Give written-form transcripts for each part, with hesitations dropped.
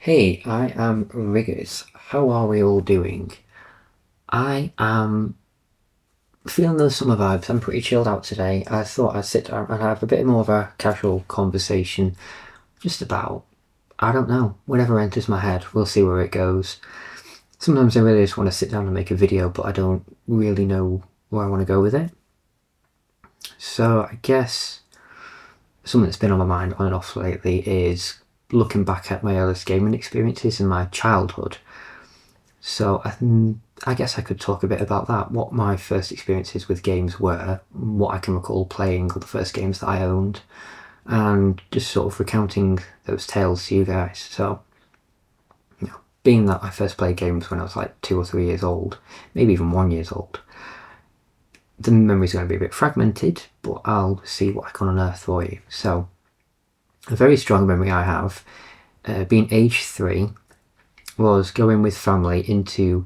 Hey, I am Riggers. How are we all doing? I am feeling those summer vibes. I'm pretty chilled out today. I thought I'd sit down and have a bit more of a casual conversation just about, I don't know, whatever enters my head. We'll see where it goes. Sometimes I really just want to sit down and make a video, but I don't really know where I want to go with it. So I guess something that's been on my mind on and off lately is looking back at my earliest gaming experiences in my childhood. So I guess I could talk a bit about that, what my first experiences with games were, what I can recall playing, or the first games that I owned, and just sort of recounting those tales to you guys. So, being that I first played games when I was like 2 or 3 years old, maybe even 1 years old, the memory's going to be a bit fragmented, but I'll see what I can unearth for you. So, a very strong memory I have, being age 3, was going with family into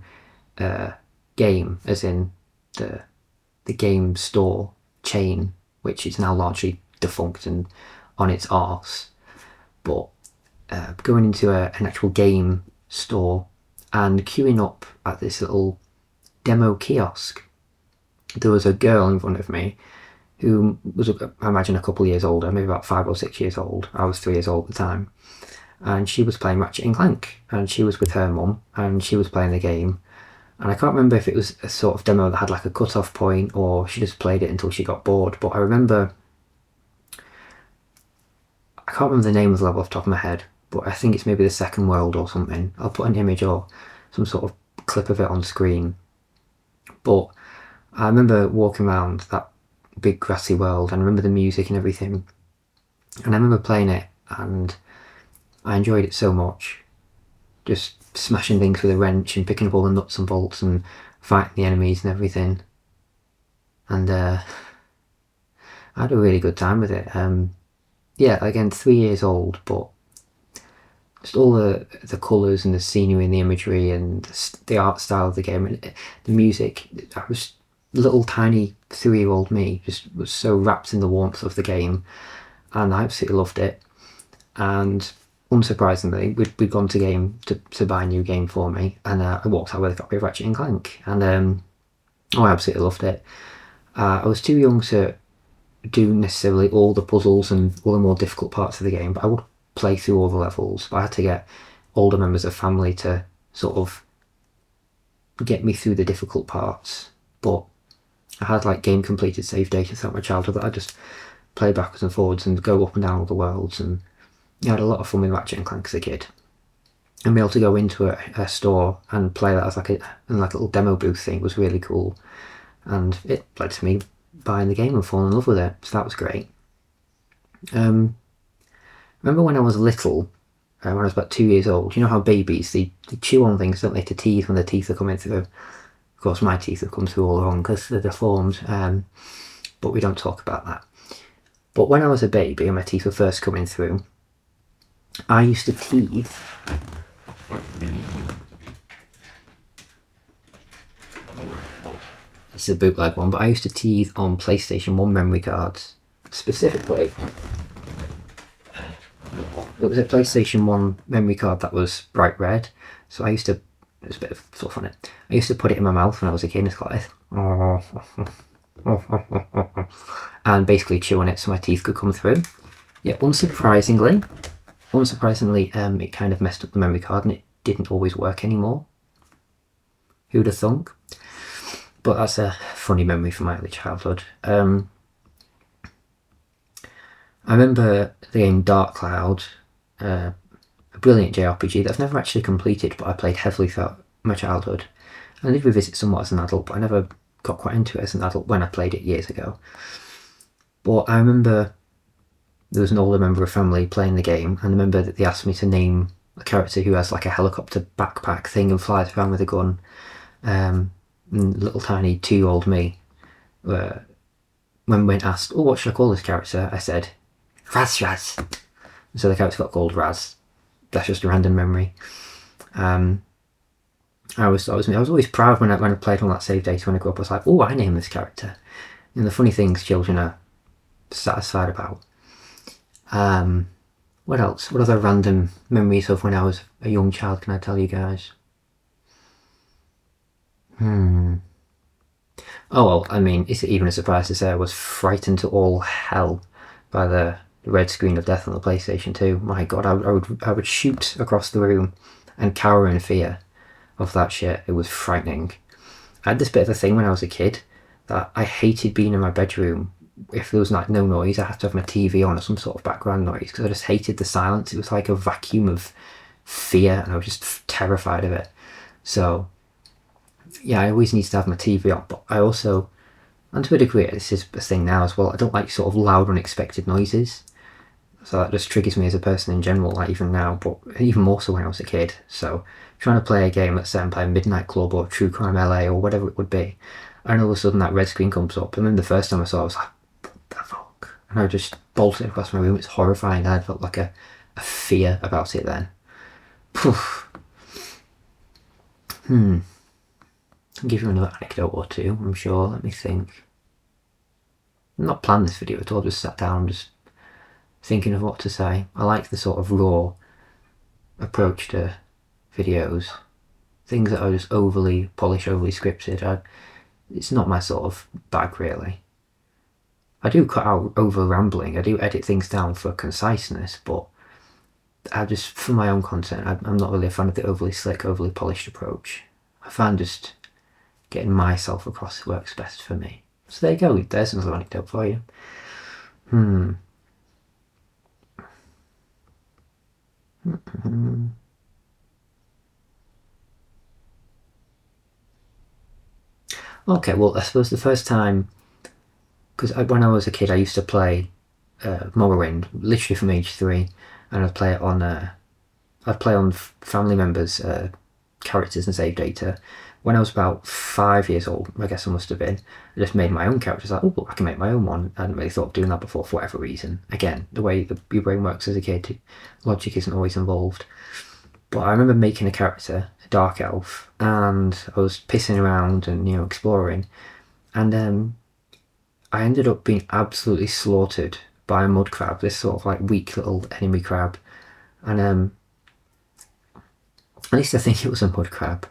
a game, as in the game store chain, which is now largely defunct and on its arse. But going into an actual game store and queuing up at this little demo kiosk, there was a girl in front of me who was, I imagine, a couple of years older, maybe about 5 or 6 years old. I was 3 years old at the time. And she was playing Ratchet Clank, and she was with her mum, and she was playing the game. And I can't remember if it was a sort of demo that had like a cut-off point, or she just played it until she got bored. But I remember, I can't remember the name of the level off the top of my head, but I think it's maybe the second world or something. I'll put an image or some sort of clip of it on screen. But I remember walking around that big grassy world, and I remember the music and everything. And I remember playing it, and I enjoyed it so much. Just smashing things with a wrench and picking up all the nuts and bolts and fighting the enemies and everything. And I had a really good time with it. Yeah, again, 3 years old, but just all the colours and the scenery and the imagery and the art style of the game and the music. I was little tiny 3-year-old me, just was so wrapped in the warmth of the game, and I absolutely loved it. And unsurprisingly, we'd gone to buy a new game for me, and I walked out with a copy of Ratchet and Clank, and I absolutely loved it. I was too young to do necessarily all the puzzles and all the more difficult parts of the game, but I would play through all the levels. But I had to get older members of family to sort of get me through the difficult parts. But I had like game completed save data throughout my childhood that I just play backwards and forwards and go up and down all the worlds, and I had a lot of fun with Ratchet and Clank as a kid. And be able to go into a store and play that as like a little demo booth thing was really cool. And it led to me buying the game and falling in love with it. So that was great. Remember when I was little, when I was about 2 years old, you know how babies, they chew on things, don't they, to teeth when their teeth are coming through. Of course, my teeth have come through all wrong because they're deformed, but we don't talk about that. But when I was a baby and my teeth were first coming through, I used to tease. This is a bootleg one, but I used to tease on PlayStation 1 memory cards. Specifically, it was a PlayStation 1 memory card that was bright red, so I used to, there's a bit of fluff on it, I used to put it in my mouth when I was a kid, and it's like, and basically chew on it so my teeth could come through. Yeah, unsurprisingly, it kind of messed up the memory card and it didn't always work anymore. Who'd have thunk? But that's a funny memory from my early childhood. I remember the game Dark Cloud, a brilliant JRPG that I've never actually completed, but I played heavily throughout my childhood. I did revisit somewhat as an adult, but I never got quite into it as an adult when I played it years ago. But I remember there was an older member of family playing the game, and I remember that they asked me to name a character who has like a helicopter backpack thing and flies around with a gun. Little tiny 2-year-old me, when asked, oh, what should I call this character? I said, Raz. So the character got called Raz. That's just a random memory. I was always proud when I played on that save data when I grew up. I was like, oh, I named this character. And the funny things children are satisfied about. What else? What other random memories of when I was a young child can I tell you guys? Oh well, I mean, is it even a surprise to say I was frightened to all hell by the red screen of death on the PlayStation 2? My god, I would shoot across the room and cower in fear of that shit. It was frightening. I had this bit of a thing when I was a kid that I hated being in my bedroom. If there was like no noise, I had to have my TV on or some sort of background noise because I just hated the silence. It was like a vacuum of fear and I was just terrified of it. So yeah, I always need to have my TV on, but I also, and to a degree, this is a thing now as well, I don't like sort of loud, unexpected noises. So that just triggers me as a person in general, like even now, but even more so when I was a kid. So trying to play a game, let's say I'm playing Midnight Club or True Crime LA or whatever it would be, and all of a sudden that red screen comes up, and then the first time I saw it, I was like, what the fuck? And I just bolted across my room. It's horrifying. I felt like a fear about it then. Poof. I'll give you another anecdote or two, I'm sure. Let me think. I've not planned this video at all, just sat down just thinking of what to say. I like the sort of raw approach to videos. Things that are just overly polished, overly scripted. It's not my sort of bag, really. I do cut out over rambling. I do edit things down for conciseness, but I just, for my own content, I'm not really a fan of the overly slick, overly polished approach. I find just getting myself across works best for me. So there you go, there's another anecdote for you. Okay, well, I suppose the first time, because when I was a kid, I used to play Morrowind, literally from age 3, and I'd play on family members' characters and save data. When I was about 5 years old, I guess I must have been, I just made my own characters. Like, oh, I can make my own one. I hadn't really thought of doing that before for whatever reason. Again, the way your brain works as a kid, logic isn't always involved. But I remember making a character, a dark elf, and I was pissing around and exploring, and I ended up being absolutely slaughtered by a mud crab, this sort of like weak little enemy crab, and at least I think it was a mud crab.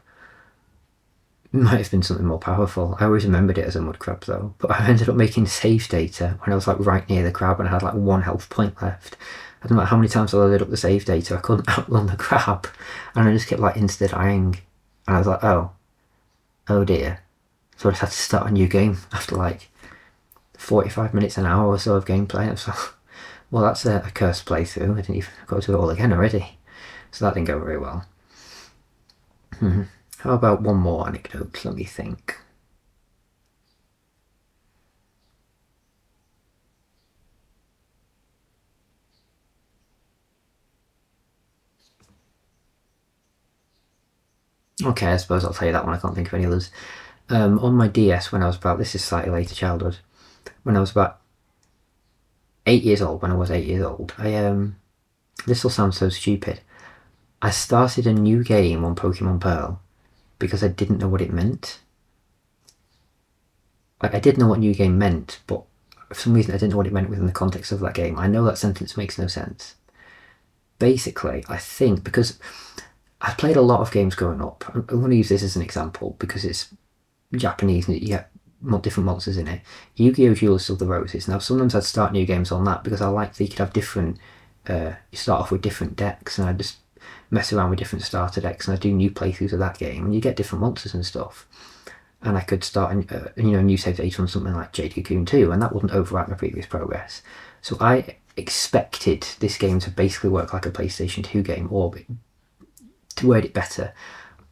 It might have been something more powerful. I always remembered it as a mud crab though. But I ended up making save data when I was like right near the crab and I had like 1 health point left. I don't know how many times I loaded up the save data, I couldn't outrun the crab, and I just kept like insta dying, and I was like, oh dear. So I just had to start a new game after like 45 minutes, an hour or so of gameplay. I was like, well, that's a cursed playthrough. I didn't even go to it all again already. So that didn't go very well. How about one more anecdote? Let me think. Okay, I suppose I'll tell you that one. I can't think of any others. On my DS, when I was about, this is slightly later childhood, when I was about 8 years old, this will sound so stupid, I started a new game on Pokemon Pearl because I didn't know what it meant. Like, I did know what new game meant, but for some reason I didn't know what it meant within the context of that game. I know that sentence makes no sense. Basically, I think because I played a lot of games growing up. I'm going to use this as an example because it's Japanese and you get different monsters in it. Yu-Gi-Oh! Jewels of the Roses. Now, sometimes I'd start new games on that because I liked that you could have different. You start off with different decks, and I just mess around with different starter decks, and I do new playthroughs of that game, and you get different monsters and stuff. And I could start a new save data on something like Jade Cocoon 2, and that wouldn't overwrite my previous progress. So I expected this game to basically work like a PlayStation 2 game, or to word it better,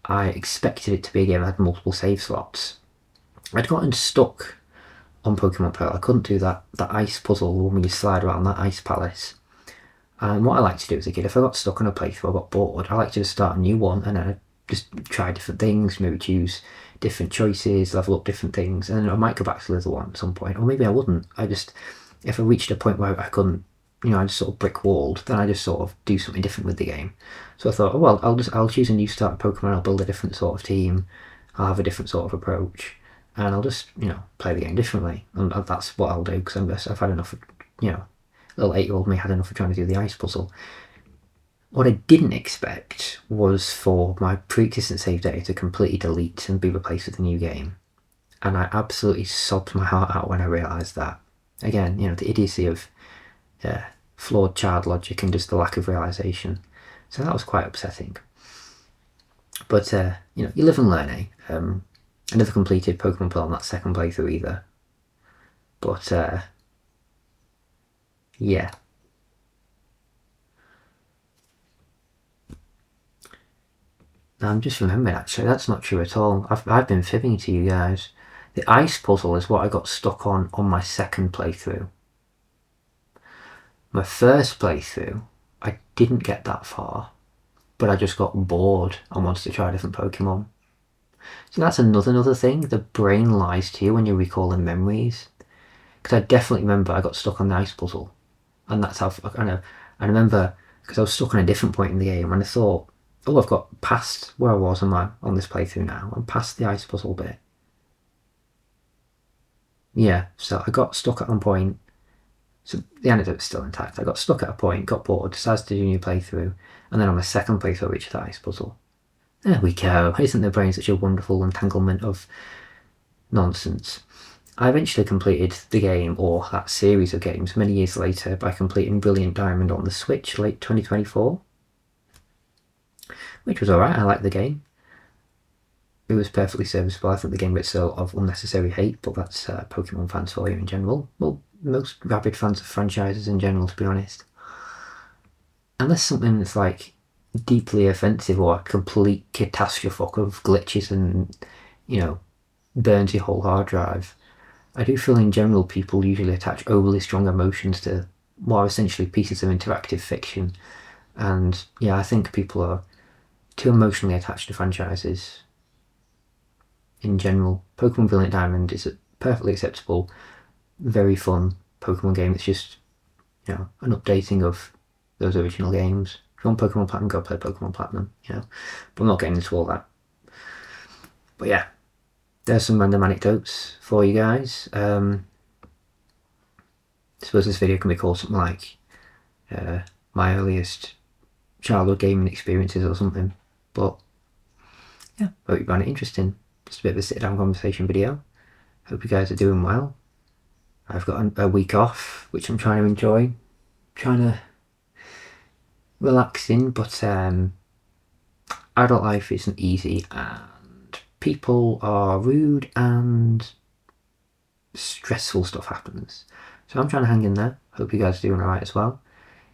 I expected it to be a game that had multiple save slots. I'd gotten stuck on Pokemon Pearl. I couldn't do that ice puzzle when you slide around that ice palace. And what I like to do as a kid, if I got stuck on a playthrough, I got bored, I like to just start a new one and then just try different things, maybe choose different choices, level up different things, and then I might go back to the other one at some point, or maybe I wouldn't. If I reached a point where I couldn't, I just sort of brick walled, then I just sort of do something different with the game. So I thought, oh well, I'll choose a new starter Pokemon, I'll build a different sort of team, I'll have a different sort of approach, and I'll just, play the game differently. And that's what I'll do, because I've had enough, little 8-year-old me had enough of trying to do the ice puzzle. What I didn't expect was for my pre-existent save data to completely delete and be replaced with a new game. And I absolutely sobbed my heart out when I realised that. Again, the idiocy of flawed child logic and just the lack of realisation. So that was quite upsetting. But, you live and learn, eh? I never completed Pokemon Pearl on that second playthrough either. But, yeah. Now I'm just remembering, actually, that's not true at all. I've been fibbing to you guys. The ice puzzle is what I got stuck on my second playthrough. My first playthrough, I didn't get that far, but I just got bored and wanted to try different Pokemon. So that's another thing. The brain lies to you when you're recalling memories. Because I definitely remember I got stuck on the ice puzzle. And that's how I remember, because I was stuck on a different point in the game, and I thought, oh, I've got past where I was on this playthrough now. I'm past the ice puzzle bit. Yeah, so I got stuck at one point. So the anecdote's still intact. I got stuck at a point, got bored, decided to do a new playthrough, and then on my second playthrough I reached the ice puzzle. There we go. Isn't the brain such a wonderful entanglement of nonsense? I eventually completed the game, or that series of games, many years later by completing Brilliant Diamond on the Switch late 2024. Which was alright, I liked the game. It was perfectly serviceable. I think the game gets a lot of unnecessary hate, but that's Pokemon fans for you in general. Well, most rabid fans of franchises in general, to be honest. Unless something that's like deeply offensive or a complete catastrophe of glitches and, burns your whole hard drive, I do feel in general people usually attach overly strong emotions to what are essentially pieces of interactive fiction. And yeah, I think people are too emotionally attached to franchises in general. Pokemon Brilliant Diamond is a perfectly acceptable, very fun Pokemon game. It's just, an updating of those original games. If you want Pokemon Platinum, go play Pokemon Platinum, But I'm not getting into all that. But yeah, there's some random anecdotes for you guys. I suppose this video can be called something like my earliest childhood gaming experiences or something. But yeah, hope you found it interesting. Just a bit of a sit-down conversation video. Hope you guys are doing well. I've got a week off, which I'm trying to enjoy. Trying to relax in, but adult life isn't easy, and people are rude, and stressful stuff happens. So I'm trying to hang in there. Hope you guys are doing alright as well.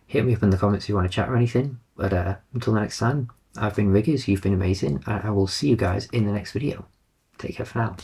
Hit me up in the comments if you want to chat or anything. But until next time, I've been Riggers, you've been amazing, and I will see you guys in the next video. Take care for now.